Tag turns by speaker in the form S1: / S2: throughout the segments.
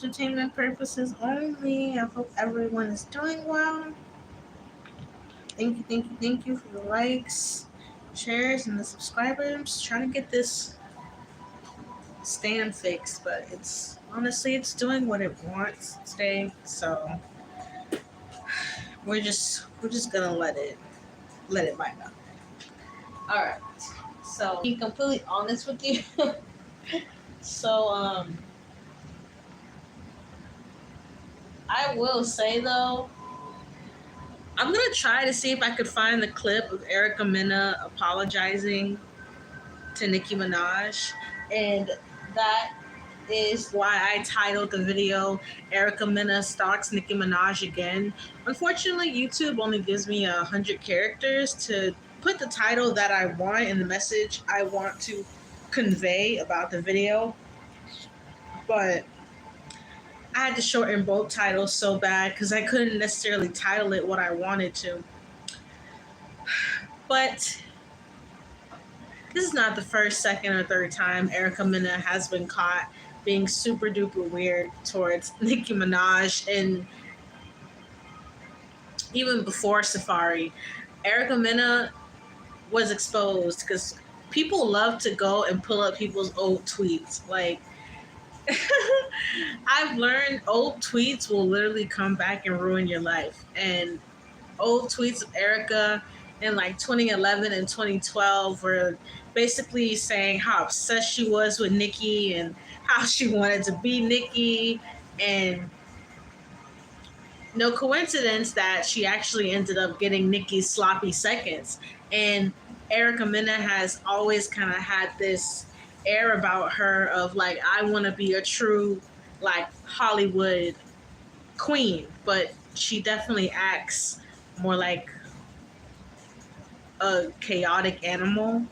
S1: entertainment purposes only. I hope everyone is doing well. Thank you for the likes, shares, and the subscribers. Trying to get this stand fixed, but it's honestly doing what it wants today. So we're just gonna let it vibe out. All right. So be completely honest with you. So I will say though, I'm gonna try to see if I could find the clip of Erica Mena apologizing to Nicki Minaj, and that is why I titled the video "Erica Mena Stalks Nicki Minaj Again." Unfortunately, YouTube only gives me 100 characters to put the title that I want and the message I want to convey about the video, but I had to shorten both titles so bad because I couldn't necessarily title it what I wanted to. But this is not the first, second, or third time Erica Mena has been caught being super duper weird towards Nicki Minaj. And even before Safari, Erica Mena was exposed because people love to go and pull up people's old tweets. Like, I've learned old tweets will literally come back and ruin your life. And old tweets of Erica in like 2011 and 2012 were basically saying how obsessed she was with Nicki and how she wanted to be Nicki. And no coincidence that she actually ended up getting Nicki's sloppy seconds. And Erica Mena has always kind of had this air about her of like, I want to be a true like Hollywood queen, but she definitely acts more like a chaotic animal.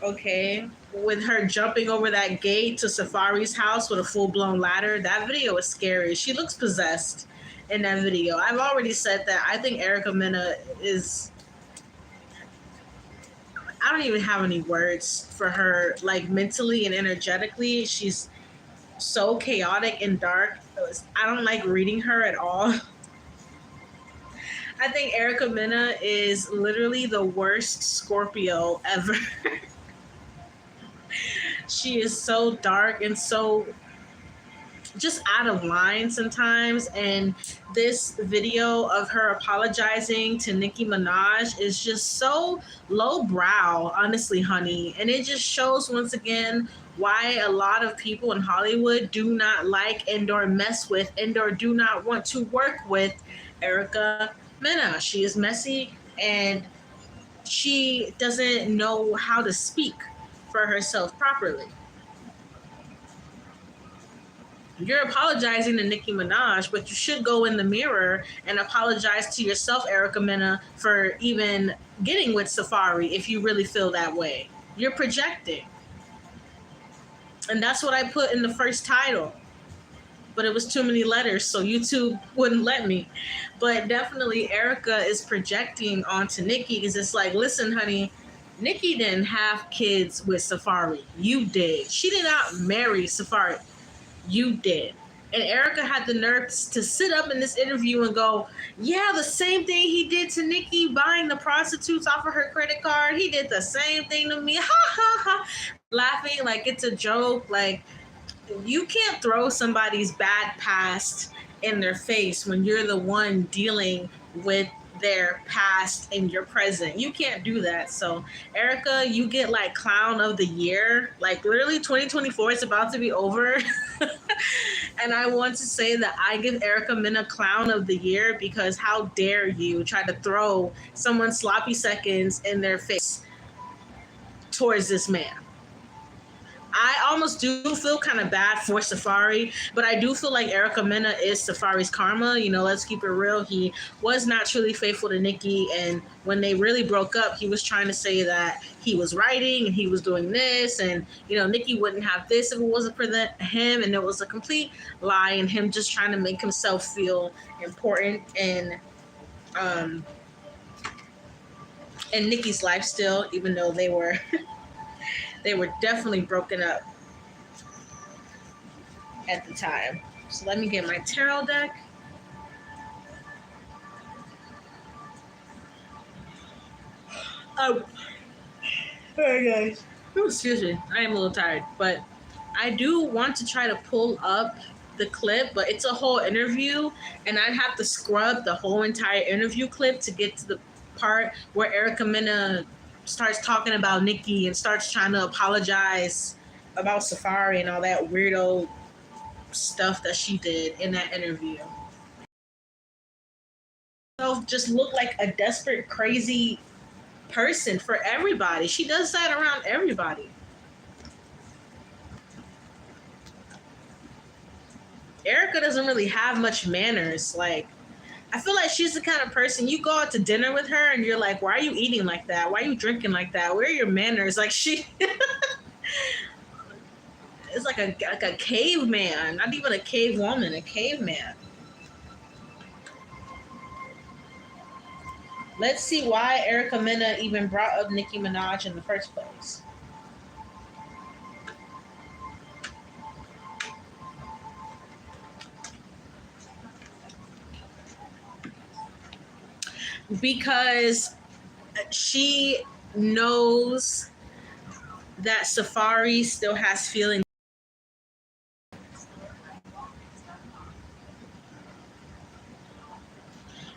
S1: Okay. With her jumping over that gate to Safari's house with a full blown ladder, that video is scary. She looks possessed in that video. I've already said that I think Erica Mena is. I don't even have any words for her, like mentally and energetically. She's so chaotic and dark. I don't like reading her at all. I think Erica Mena is literally the worst Scorpio ever. She is so dark and so just out of line sometimes. And this video of her apologizing to Nicki Minaj is just so lowbrow, honestly, honey. And it just shows once again why a lot of people in Hollywood do not like and or mess with and or do not want to work with Erica Mena. She is messy and she doesn't know how to speak for herself properly. You're apologizing to Nicki Minaj, but you should go in the mirror and apologize to yourself, Erica Mena, for even getting with Safari if you really feel that way. You're projecting. And that's what I put in the first title. But it was too many letters, so YouTube wouldn't let me. But definitely Erica is projecting onto Nicki because it's like, listen, honey, Nicki didn't have kids with Safari. You did. She did not marry Safari. You did. And Erica had the nerve to sit up in this interview and go, yeah, the same thing he did to Nicki, buying the prostitutes off of her credit card. He did the same thing to me. Ha, ha, ha. Laughing like it's a joke. Like, you can't throw somebody's bad past in their face when you're the one dealing with their past and your present. You can't do that. So Erica, you get like clown of the year. Like literally 2024 is about to be over. And I want to say that I give Erica Mena clown of the year because how dare you try to throw someone's sloppy seconds in their face towards this man. I almost do feel kind of bad for Safari, but I do feel like Erica Mena is Safari's karma. You know, let's keep it real. He was not truly faithful to Nicki, and when they really broke up, he was trying to say that he was writing and he was doing this, and, you know, Nicki wouldn't have this if it wasn't for him, and it was a complete lie, and him just trying to make himself feel important in Nicki's life still, even though they were they were definitely broken up. at the time. So let me get my tarot deck. Oh, hey guys. Oh, excuse me. I am a little tired, but I do want to try to pull up the clip, but it's a whole interview, and I'd have to scrub the whole entire interview clip to get to the part where Erica Mena starts talking about Nicki and starts trying to apologize about Safari and all that weirdo stuff that she did in that interview. So just look like a desperate, crazy person for everybody. She does that around everybody. Erica doesn't really have much manners. Like, I feel like she's the kind of person you go out to dinner with her and you're like, why are you eating like that? Why are you drinking like that? Where are your manners? Like, she is like a caveman, not even a cave woman, a caveman. Let's see why Erica Mena even brought up Nicki Minaj in the first place. Because she knows that Safari still has feelings.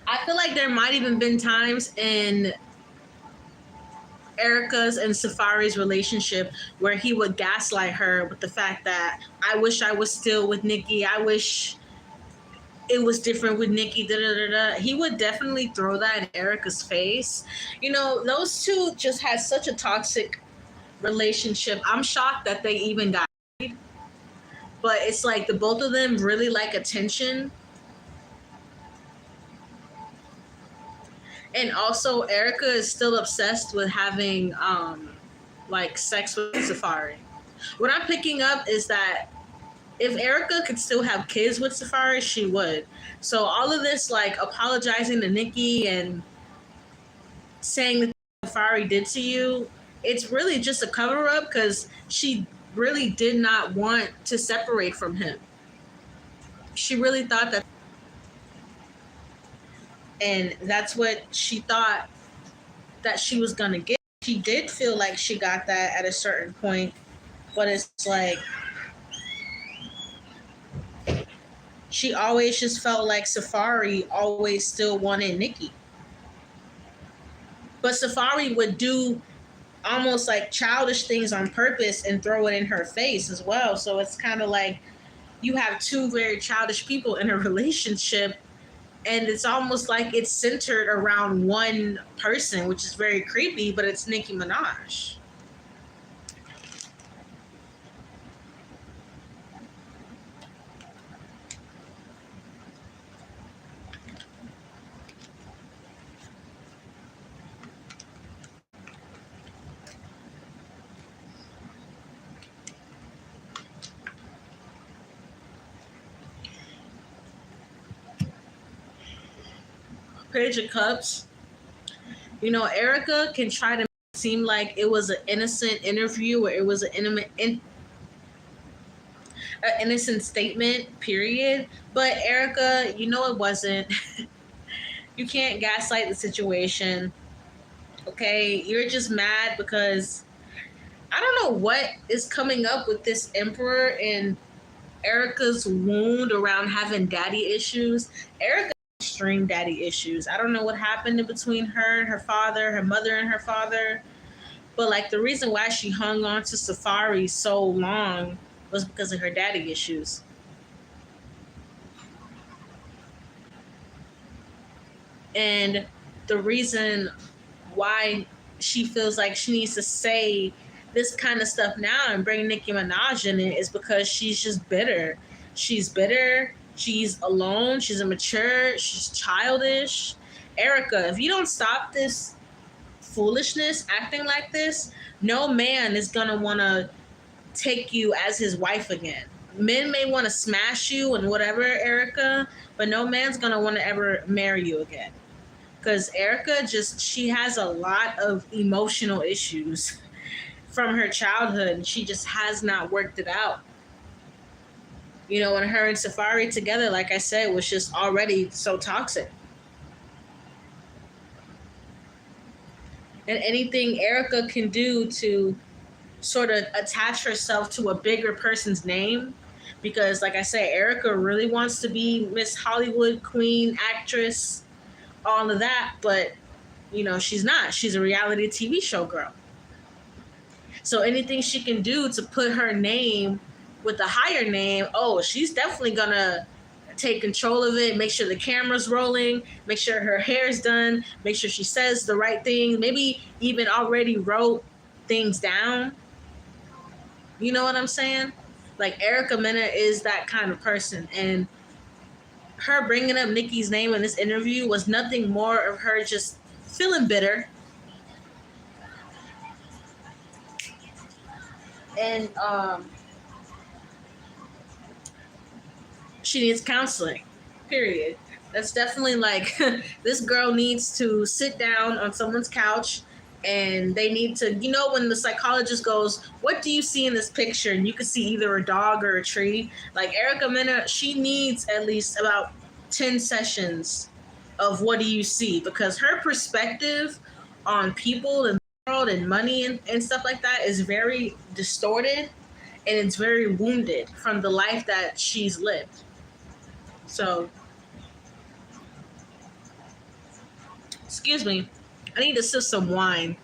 S1: I feel like there might even been times in Erica's and Safari's relationship where he would gaslight her with the fact that I wish I was still with Nicki. I wish it was different with Nicki. Da, da, da, da. He would definitely throw that in Erica's face. You know, those two just had such a toxic relationship. I'm shocked that they even got married. But it's like the both of them really like attention. And also, Erica is still obsessed with having like sex with Safari. What I'm picking up is that if Erica could still have kids with Safari, she would. So all of this, like apologizing to Nicki and saying that Safari did to you, it's really just a cover up because she really did not want to separate from him. She really thought that. And that's what she thought that she was going to get. She did feel like she got that at a certain point, but it's like she always just felt like Safari always still wanted Nicki. But Safari would do almost like childish things on purpose and throw it in her face as well. So it's kind of like you have two very childish people in a relationship, and it's almost like it's centered around one person, which is very creepy, but it's Nicki Minaj. Page of Cups. You know, Erica can try to seem like it was an innocent interview or it was an innocent statement, period. But Erica, you know it wasn't. You can't gaslight the situation. Okay? You're just mad because I don't know what is coming up with this emperor and Erica's wound around having daddy issues. Erica extreme daddy issues. I don't know what happened in between her and her father, her mother and her father. But like the reason why she hung on to Safari so long was because of her daddy issues. And the reason why she feels like she needs to say this kind of stuff now and bring Nicki Minaj in it is because she's just bitter. She's bitter. She's alone. She's immature. She's childish. Erica, if you don't stop this foolishness, acting like this, no man is going to want to take you as his wife again. Men may want to smash you and whatever, Erica, but no man's going to want to ever marry you again. Because Erica she has a lot of emotional issues from her childhood, and she just has not worked it out. When her and Safari together, like I said, was just already so toxic. And anything Erica can do to sort of attach herself to a bigger person's name, because like I said, Erica really wants to be Miss Hollywood queen, actress, all of that, but she's not. She's a reality TV show girl. So anything she can do to put her name with a higher name, oh, she's definitely gonna take control of it, make sure the camera's rolling, make sure her hair's done, make sure she says the right thing, maybe even already wrote things down. You know what I'm saying? Like Erica Mena is that kind of person, and her bringing up Nicki's name in this interview was nothing more of her just feeling bitter. And she needs counseling, period. That's definitely like this girl needs to sit down on someone's couch, and they need to, when the psychologist goes, what do you see in this picture? And you can see either a dog or a tree. Like Erica Mena, she needs at least about 10 sessions of what do you see, because her perspective on people and the world and money and stuff like that is very distorted, and it's very wounded from the life that she's lived. So, excuse me, I need to sip some wine.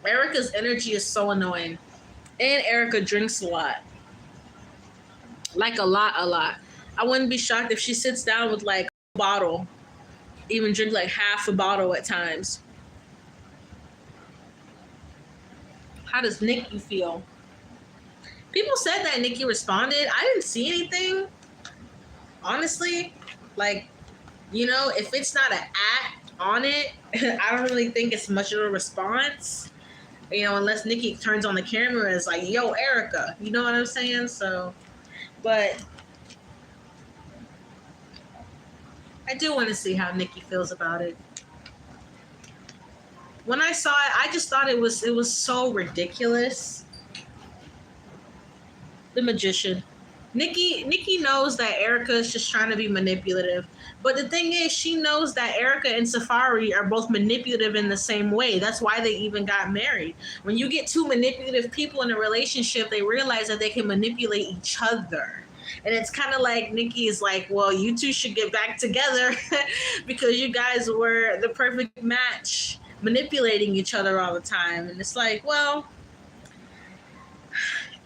S1: Erica's energy is so annoying. And Erica drinks a lot. Like a lot. I wouldn't be shocked if she sits down with like a bottle, even drink like half a bottle at times. How does Nicki feel? People said that Nicki responded. I didn't see anything. Honestly, like, if it's not an act on it, I don't really think it's much of a response. Unless Nicki turns on the camera and is like, yo, Erica. You know what I'm saying? So, but I do want to see how Nicki feels about it. When I saw it, I just thought it was so ridiculous. The magician. Nicki knows that Erica is just trying to be manipulative. But the thing is, she knows that Erica and Safari are both manipulative in the same way. That's why they even got married. When you get two manipulative people in a relationship, they realize that they can manipulate each other. And it's kind of like Nicki is like, well, you two should get back together because you guys were the perfect match, manipulating each other all the time. And it's like, well,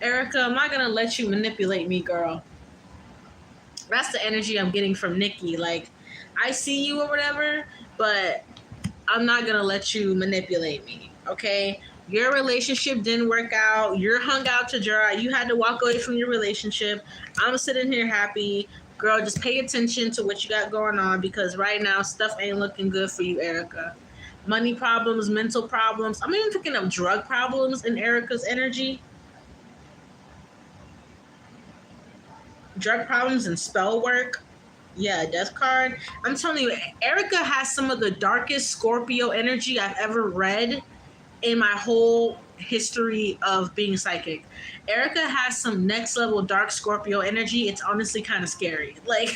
S1: Erica, I'm not going to let you manipulate me, girl. That's the energy I'm getting from Nicki. Like, I see you or whatever, but I'm not going to let you manipulate me, okay? Your relationship didn't work out. You're hung out to dry. You had to walk away from your relationship. I'm sitting here happy. Girl, just pay attention to what you got going on, because right now stuff ain't looking good for you, Erica. Money problems, mental problems. I'm even picking up drug problems in Erica's energy. Drug problems and spell work. Yeah, death card. I'm telling you, Erica has some of the darkest Scorpio energy I've ever read in my whole history of being psychic. Erica has some next level dark Scorpio energy. It's honestly kind of scary. Like,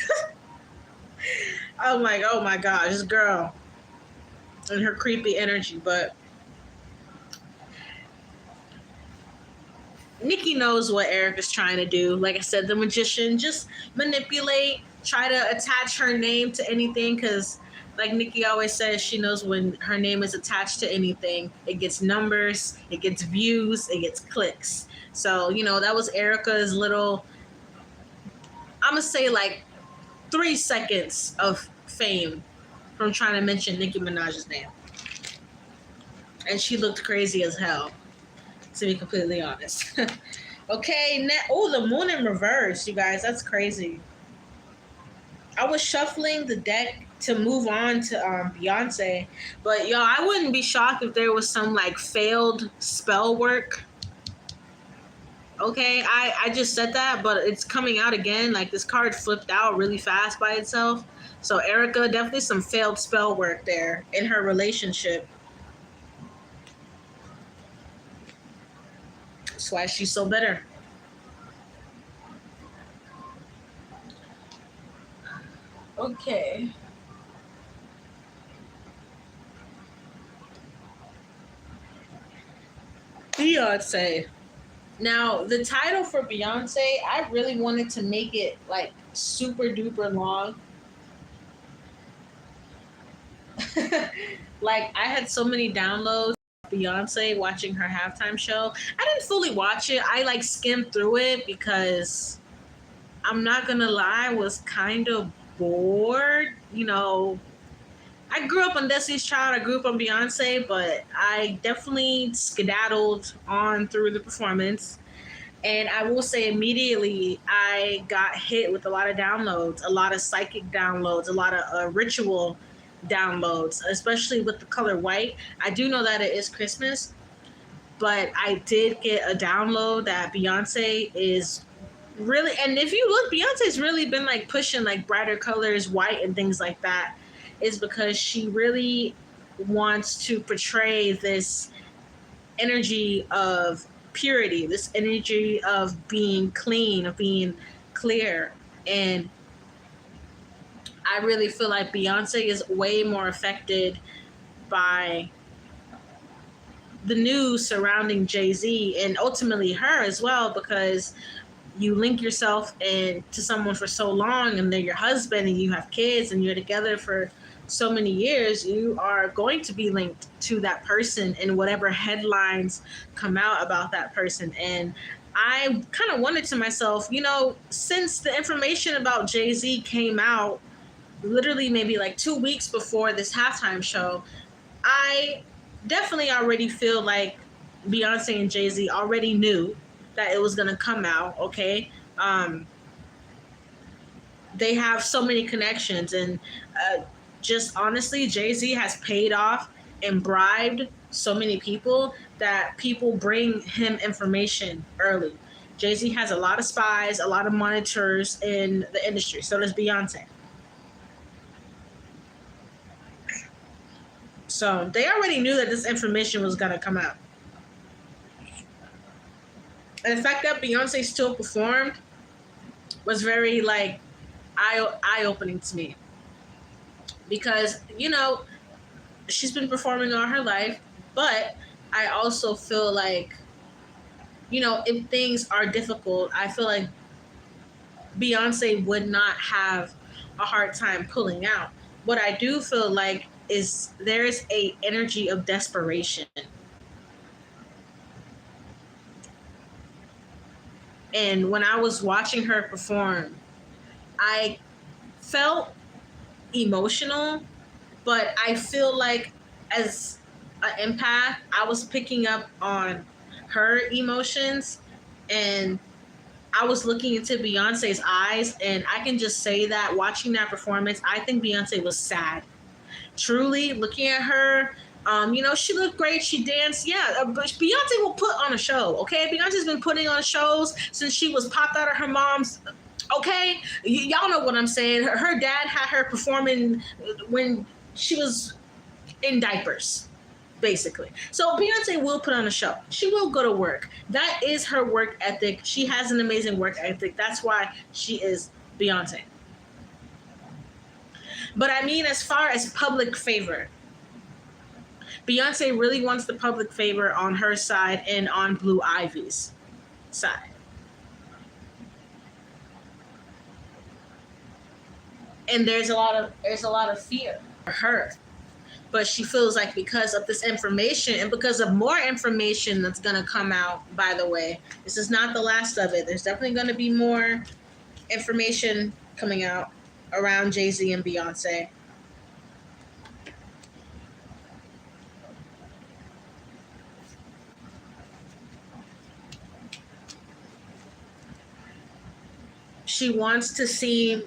S1: I'm like, oh my gosh, this girl and her creepy energy. But Nicki knows what Erica's trying to do. Like I said, the magician, just manipulate, try to attach her name to anything, because like Nicki always says, she knows when her name is attached to anything, it gets numbers, it gets views, it gets clicks. So, that was Erica's little, I'm going to say like 3 seconds of fame from trying to mention Nicki Minaj's name. And she looked crazy as hell, to be completely honest. Okay, the moon in reverse, you guys. That's crazy. I was shuffling the deck to move on to Beyonce, but yo, I wouldn't be shocked if there was some like failed spell work. Okay, I just said that, but it's coming out again. Like, this card flipped out really fast by itself. So Erica, definitely some failed spell work there in her relationship. That's why she's so bitter. Okay. Beyonce. Now, the title for Beyonce, I really wanted to make it like super duper long. Like, I had so many downloads of Beyonce watching her halftime show. I didn't fully watch it. I like skimmed through it because I'm not gonna lie, I was kind of bored. You know, I grew up on Destiny's Child, I grew up on Beyonce, but I definitely skedaddled on through the performance. And I will say immediately, I got hit with a lot of downloads, a lot of psychic downloads, a lot of ritual downloads, especially with the color white. I do know that it is Christmas, but I did get a download that Beyonce is really, and if you look, Beyonce's really been like pushing like brighter colors, white and things like that, is because she really wants to portray this energy of purity, this energy of being clean, of being clear. And I really feel like Beyonce is way more affected by the news surrounding Jay-Z and ultimately her as well, because you link yourself to someone for so long and they're your husband and you have kids and you're together for so many years, you are going to be linked to that person and whatever headlines come out about that person. And I kind of wondered to myself, you know, since the information about Jay-Z came out literally maybe like 2 weeks before this halftime show, I definitely already feel like Beyonce and Jay-Z already knew that it was going to come out, okay? They have so many connections, and just honestly, Jay-Z has paid off and bribed so many people that people bring him information early. Jay-Z has a lot of spies, a lot of monitors in the industry. So does Beyonce. So they already knew that this information was going to come out. And the fact that Beyonce still performed was very like eye opening to me, because you know she's been performing all her life, but I also feel like, you know, if things are difficult, I feel like Beyonce would not have a hard time pulling out. What I do feel like is there's a energy of desperation. And when I was watching her perform, I felt emotional, but I feel like as an empath, I was picking up on her emotions, and I was looking into Beyonce's eyes, and I can just say that watching that performance, I think Beyonce was sad. Truly, looking at her, you know, she looked great. She danced, yeah. But Beyonce will put on a show, okay? Beyonce's been putting on shows since she was popped out of her mom's. Okay, y'all know what I'm saying. Her dad had her performing when she was in diapers, basically. So Beyonce will put on a show. She will go to work. That is her work ethic. She has an amazing work ethic. That's why she is Beyonce. But I mean, as far as public favor, Beyonce really wants the public favor on her side and on Blue Ivy's side. And there's a lot of fear for her. But she feels like because of this information and because of more information that's going to come out, by the way, this is not the last of it. There's definitely going to be more information coming out around Jay-Z and Beyonce. She wants to seem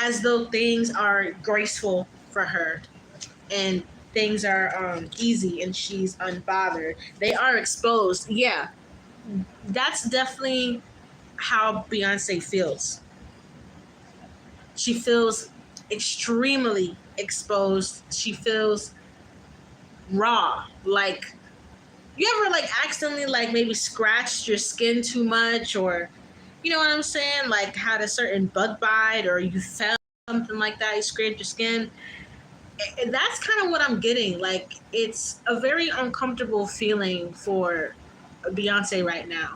S1: as though things are graceful for her and things are easy and she's unbothered. They are exposed. Yeah, that's definitely how Beyonce feels. She feels extremely exposed. She feels raw. Like, you ever like accidentally like maybe scratched your skin too much, or You know what I'm saying? Like had a certain bug bite or you felt something like that, you scraped your skin. That's kind of what I'm getting. Like it's a very uncomfortable feeling for Beyonce right now.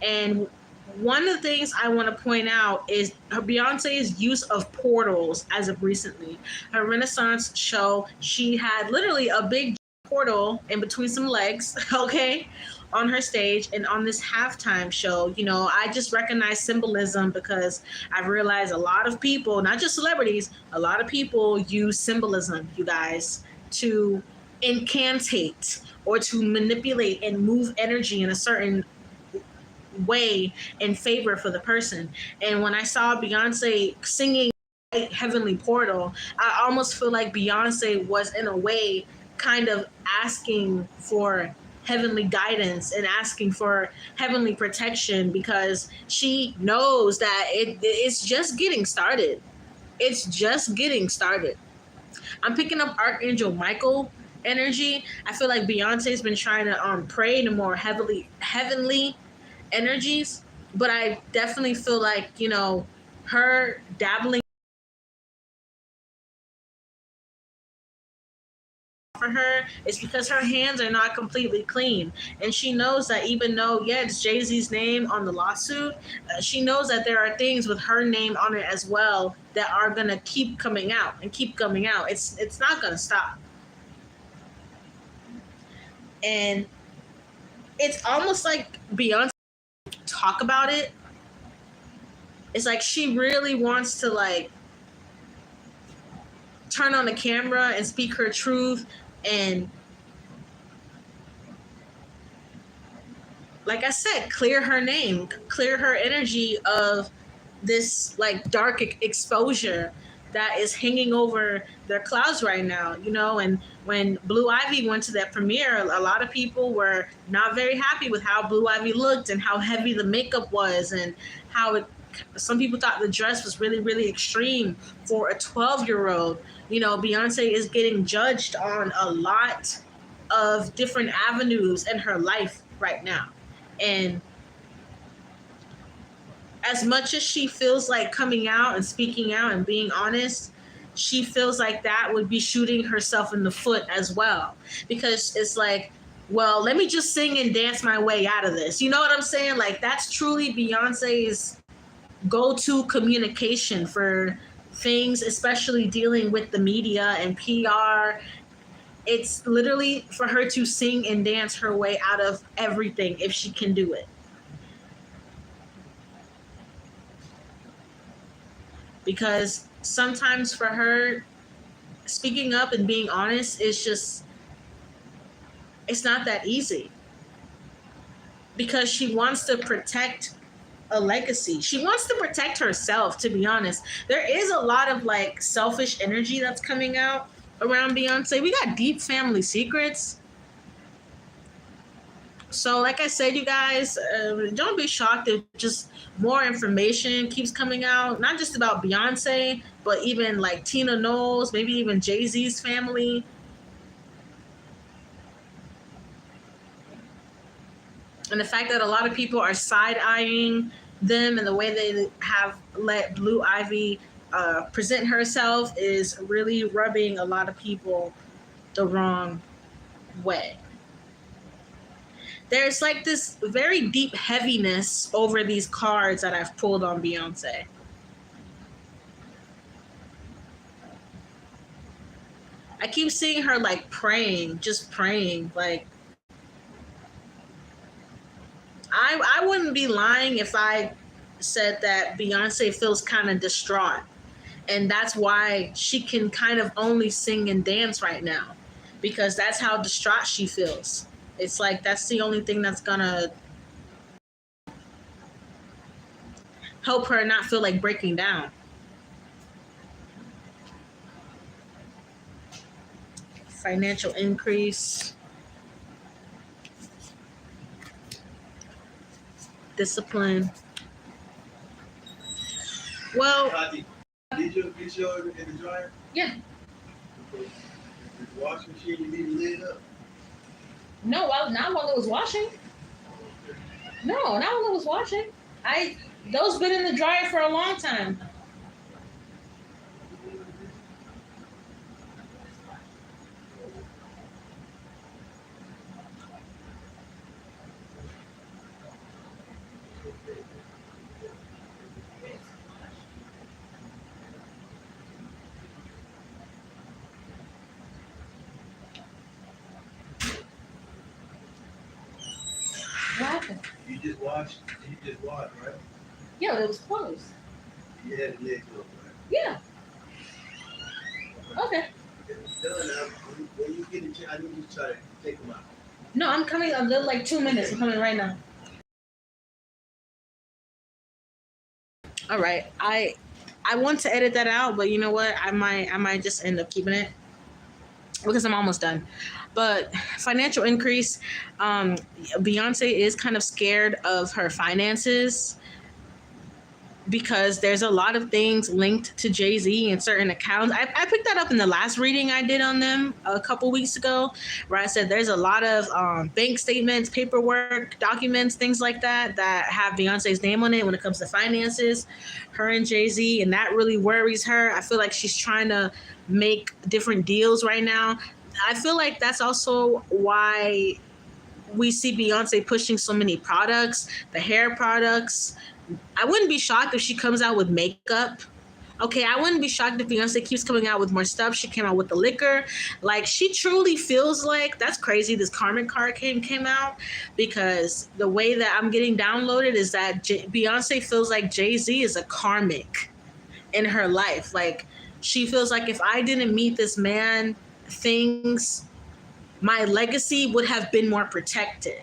S1: And one of the things I want to point out is her Beyonce's use of portals as of recently. Her Renaissance show, she had literally a big portal in between some legs, okay, on her stage. And on this halftime show, you know, I just recognize symbolism because I've realized a lot of people, not just celebrities, a lot of people use symbolism, you guys, to incantate or to manipulate and move energy in a certain way in favor for the person. And when I saw Beyonce singing Heavenly Portal, I almost feel like Beyonce was in a way kind of asking for heavenly guidance and asking for heavenly protection because she knows that it's just getting started. It's just getting started. I'm picking up Archangel Michael energy. I feel like Beyonce's been trying to pray to more heavenly energies, but I definitely feel like, you know, her dabbling for her is because her hands are not completely clean, and she knows that even though, yeah, it's Jay-Z's name on the lawsuit, she knows that there are things with her name on it as well that are gonna keep coming out and keep coming out. It's not gonna stop. And it's almost like Beyonce talk about it. It's like she really wants to like turn on the camera and speak her truth and, like I said, clear her name, clear her energy of this like dark exposure that is hanging over their clouds right now, you know. And when Blue Ivy went to that premiere, a lot of people were not very happy with how Blue Ivy looked and how heavy the makeup was and how it, some people thought the dress was really, really extreme for a 12-year-old. You know, Beyonce is getting judged on a lot of different avenues in her life right now. And as much as she feels like coming out and speaking out and being honest, she feels like that would be shooting herself in the foot as well. Because it's like, well, let me just sing and dance my way out of this. You know what I'm saying? Like, that's truly Beyonce's go-to communication for things, especially dealing with the media and PR. It's literally for her to sing and dance her way out of everything if she can do it. Because sometimes for her, speaking up and being honest is just, it's not that easy. Because she wants to protect a legacy. She wants to protect herself, to be honest. There is a lot of like selfish energy that's coming out around Beyonce. We got deep family secrets. So, like I said, you guys, don't be shocked if just more information keeps coming out, not just about Beyonce, but even like Tina Knowles, maybe even Jay-Z's family. And the fact that a lot of people are side-eyeing them and the way they have let Blue Ivy present herself is really rubbing a lot of people the wrong way. There's like this very deep heaviness over these cards that I've pulled on Beyonce. I keep seeing her like praying, just praying. Like, I wouldn't be lying if I said that Beyonce feels kind of distraught. And that's why she can kind of only sing and dance right now, because that's how distraught she feels. It's like that's the only thing that's gonna help her not feel like breaking down. Financial increase, discipline. Well,
S2: did you in the dryer?
S1: Yeah.
S2: The washing machine, you need to lid up?
S1: No, not while it was washing. No, not while it was washing. Those been in the dryer for a long time. What happened?
S2: You just watched. You just watched, right?
S1: Yeah, it was closed.
S2: You had the legs up, right?
S1: Yeah. Okay.
S2: It's done. When you get a chance, I need you to try to take them out.
S1: No, I'm coming. I'm like 2 minutes. I'm coming right now. All right. I want to edit that out, but you know what? I might just end up keeping it because I'm almost done. But financial increase, Beyonce is kind of scared of her finances because there's a lot of things linked to Jay-Z and certain accounts. I picked that up in the last reading I did on them a couple weeks ago, where I said there's a lot of bank statements, paperwork, documents, things like that that have Beyonce's name on it when it comes to finances, her and Jay-Z, and that really worries her. I feel like she's trying to make different deals right now. I feel like that's also why we see Beyonce pushing so many products, the hair products. I wouldn't be shocked if she comes out with makeup. Okay, I wouldn't be shocked if Beyonce keeps coming out with more stuff. She came out with the liquor. Like, she truly feels like, that's crazy, this karmic card came out, because the way that I'm getting downloaded is that Beyonce feels like Jay-Z is a karmic in her life. Like, she feels like if I didn't meet this man, things, my legacy would have been more protected.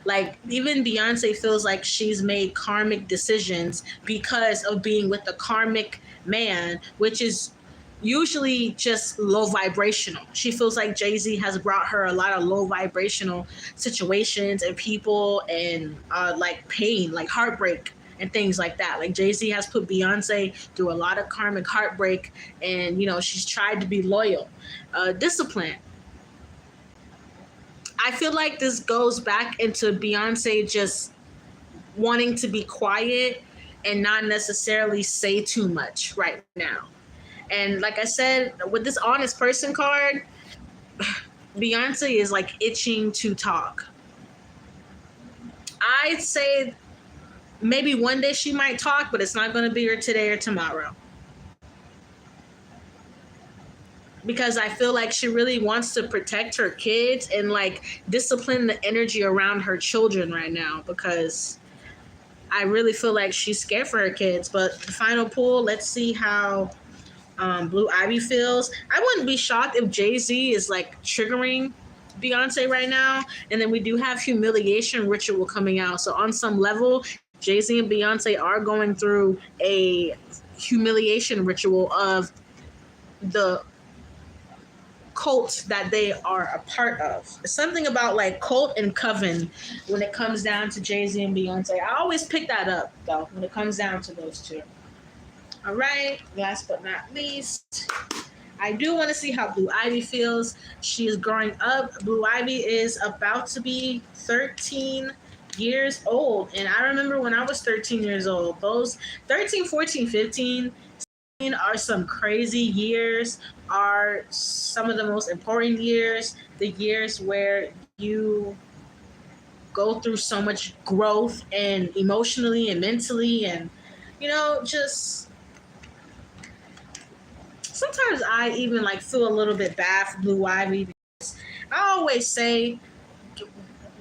S1: Like, even Beyonce feels like she's made karmic decisions because of being with a karmic man, which is usually just low vibrational. She feels like Jay-Z has brought her a lot of low vibrational situations and people and like pain, like heartbreak and things like that. Like, Jay-Z has put Beyonce through a lot of karmic heartbreak, and you know, she's tried to be loyal, disciplined. I feel like this goes back into Beyonce just wanting to be quiet and not necessarily say too much right now. And like I said, with this honest person card, Beyonce is like itching to talk. I'd say maybe one day she might talk, but it's not going to be her today or tomorrow. Because I feel like she really wants to protect her kids and like discipline the energy around her children right now, because I really feel like she's scared for her kids. But the final pull, let's see how Blue Ivy feels. I wouldn't be shocked if Jay-Z is like triggering Beyonce right now. And then we do have humiliation ritual coming out. So on some level, Jay-Z and Beyonce are going through a humiliation ritual of the cult that they are a part of. It's something about like cult and coven when it comes down to Jay-Z and Beyonce. I always pick that up though when it comes down to those two. All right, last but not least, I do want to see how Blue Ivy feels. She is growing up. Blue Ivy is about to be 13 years old. And I remember when I was 13 years old, those 13, 14, 15 are some crazy years, are some of the most important years, the years where you go through so much growth and emotionally and mentally, and you know, just sometimes I even like feel a little bit bad for Blue Ivy, because I always say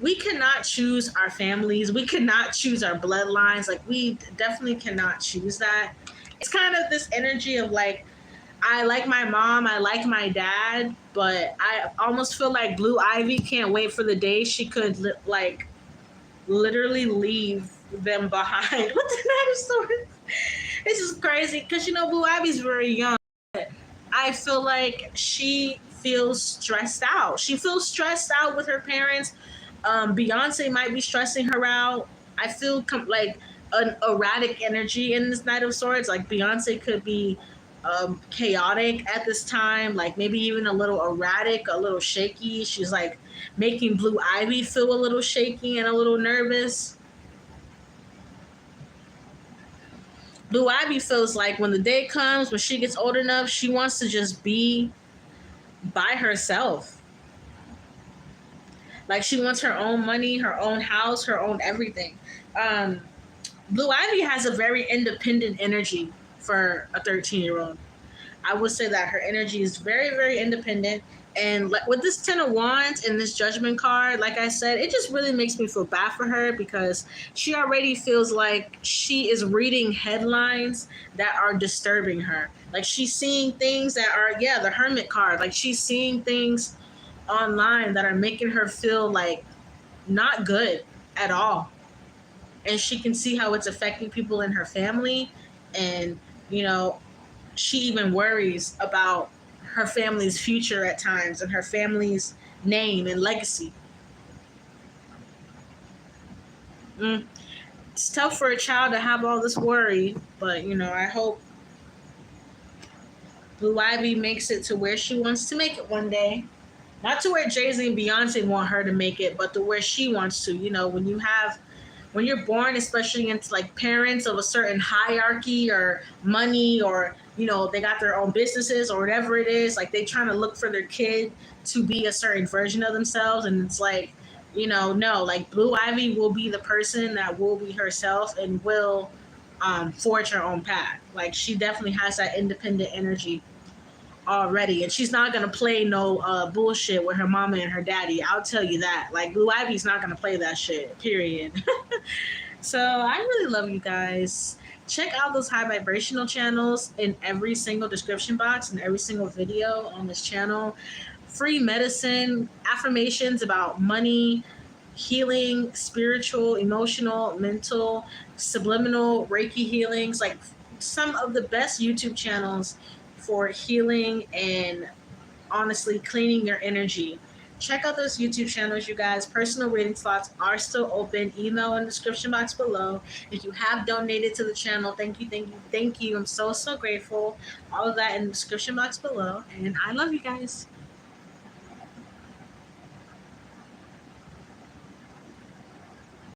S1: we cannot choose our families, we cannot choose our bloodlines, like we definitely cannot choose that. It's kind of this energy of like, I like my mom, I like my dad, but I almost feel like Blue Ivy can't wait for the day she could like literally leave them behind. What's the matter, story? It's just crazy because you know Blue Ivy's very young. I feel like she feels stressed out. She feels stressed out with her parents. Beyonce might be stressing her out. I feel like an erratic energy in this Knight of Swords. Like Beyonce could be chaotic at this time, like maybe even a little erratic, a little shaky. She's like making Blue Ivy feel a little shaky and a little nervous. Blue Ivy feels like when the day comes, when she gets old enough, she wants to just be by herself. Like she wants her own money, her own house, her own everything. Um, Blue Ivy has a very independent energy for a 13-year-old. I would say that her energy is very, very independent. And with this Ten of Wands and this Judgment card, like I said, it just really makes me feel bad for her because she already feels like she is reading headlines that are disturbing her. Like she's seeing things that are, yeah, the Hermit card. Like she's seeing things online that are making her feel like not good at all. And she can see how it's affecting people in her family. And, you know, she even worries about her family's future at times and her family's name and legacy. It's tough for a child to have all this worry, but I hope Blue Ivy makes it to where she wants to make it one day. Not to where Jay-Z and Beyonce want her to make it, but to where she wants to. When you're born, especially into like parents of a certain hierarchy or money, or they got their own businesses or whatever it is, like they trying to look for their kid to be a certain version of themselves. And it's like, no, like Blue Ivy will be the person that will be herself and will forge her own path. Like she definitely has that independent energy already, and she's not gonna play no bullshit with her mama and her daddy. I'll tell you that. Like Blue Ivy's not gonna play that shit. Period. So I really love you guys. Check out those high vibrational channels in every single description box and every single video on this channel. Free medicine, affirmations about money, healing, spiritual, emotional, mental, subliminal, Reiki healings, like some of the best YouTube channels for healing and honestly cleaning your energy. Check out those YouTube channels, you guys. Personal reading slots are still open. Email in the description box below. If you have donated to the channel, thank you, thank you, thank you. I'm so, so grateful. All of that in the description box below. And I love you guys.